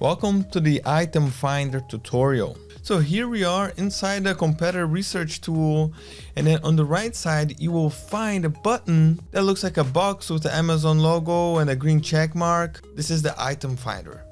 Welcome to the Item Finder tutorial. So here we are inside the competitor research tool, and then on the right side you will find a button that looks like a box with the Amazon logo and a green check mark. This is the Item Finder.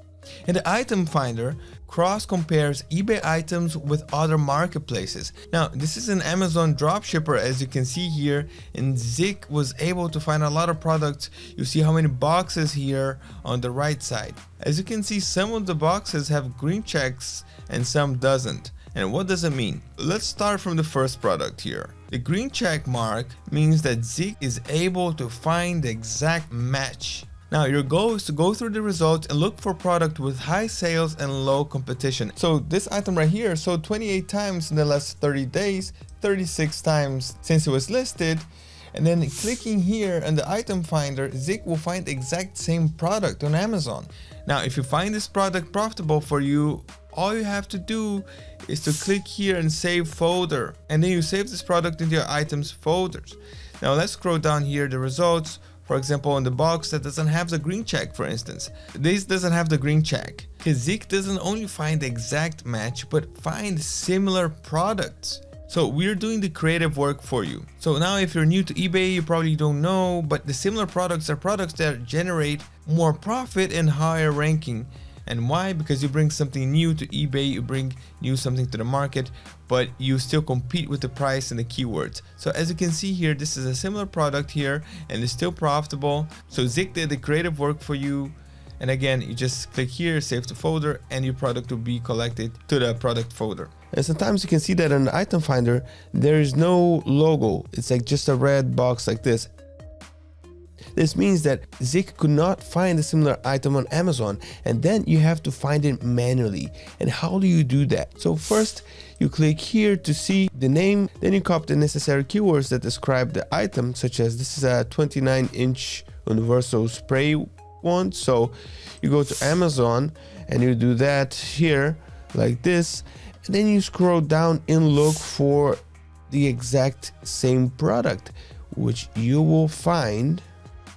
And the Item Finder cross compares eBay items with other marketplaces. Now this is an Amazon dropshipper, as you can see here, and ZIK was able to find a lot of products. You see how many boxes here on the right side. As you can see, some of the boxes have green checks and some doesn't. And what does it mean? Let's start from the first product here. The green check mark means that ZIK is able to find the exact match. Now your goal is to go through the results and look for product with high sales and low competition. So this item right here sold 28 times in the last 30 days, 36 times since it was listed. And then clicking here on the item finder, ZIK will find the exact same product on Amazon. Now if you find this product profitable for you, all you have to do is to click here and save folder, and then you save this product into your items folders. Now let's scroll down here, the results. For example, on the box that doesn't have the green check, for instance. This doesn't have the green check, because ZIK doesn't only find the exact match, but find similar products. So we're doing the creative work for you. So now if you're new to eBay, you probably don't know, but the similar products are products that generate more profit and higher ranking. And why? Because you bring something new to eBay, you bring something to the market, but you still compete with the price and the keywords. So as you can see here, this is a similar product here and it's still profitable. So ZIK did the creative work for you. And again, you just click here, save the folder, and your product will be collected to the product folder. And sometimes you can see that on the item finder, there is no logo. It's like just a red box like this. This means that ZIK could not find a similar item on Amazon, and then you have to find it manually. And how do you do that? So first you click here to see the name, then you copy the necessary keywords that describe the item, such as this is a 29-inch universal spray wand. So you go to Amazon and you do that here like this, and then you scroll down and look for the exact same product, which you will find.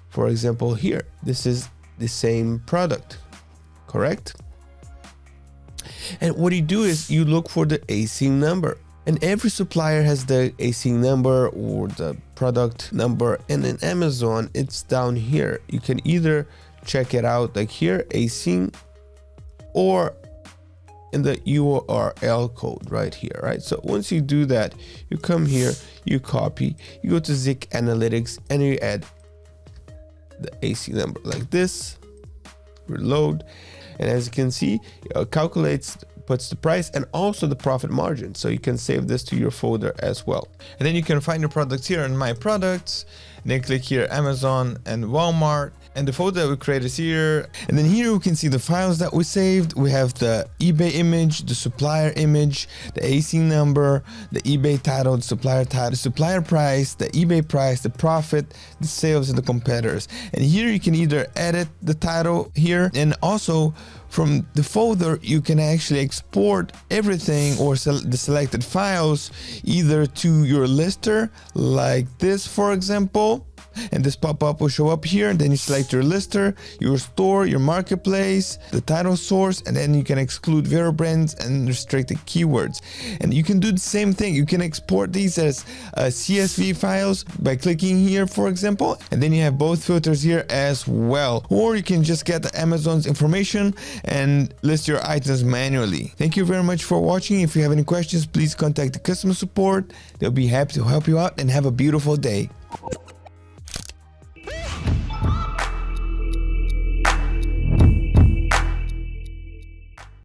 For example, here, this is the same product, correct? And what you do is you look for the AC number, and every supplier has the AC number or the product number, and in Amazon, it's down here. You can either check it out like here, AC, or in the URL code right here, right? So once you do that, you come here, you copy, you go to ZIK Analytics, and you add the AC number like this, reload, and as you can see, it calculates, puts the price and also the profit margin, so you can save this to your folder as well. And then you can find your products here in My Products, and then click here Amazon and Walmart, and the folder that we created is here. And then here we can see the files that we saved. We have the eBay image, the supplier image, the AC number, the eBay title, the supplier price, the eBay price, the profit, the sales, and the competitors. And here you can either edit the title here, and also from the folder you can actually export everything or the selected files either to your lister like this, for example, and this pop-up will show up here, and then you select your lister, your store, your marketplace, the title source, and then you can exclude zero brands and restricted keywords. And you can do the same thing. You can export these as CSV files by clicking here, for example, and then you have both filters here as well. Or you can just get the Amazon's information and list your items manually. Thank you very much for watching. If you have any questions, please contact the customer support. They'll be happy to help you out, and have a beautiful day.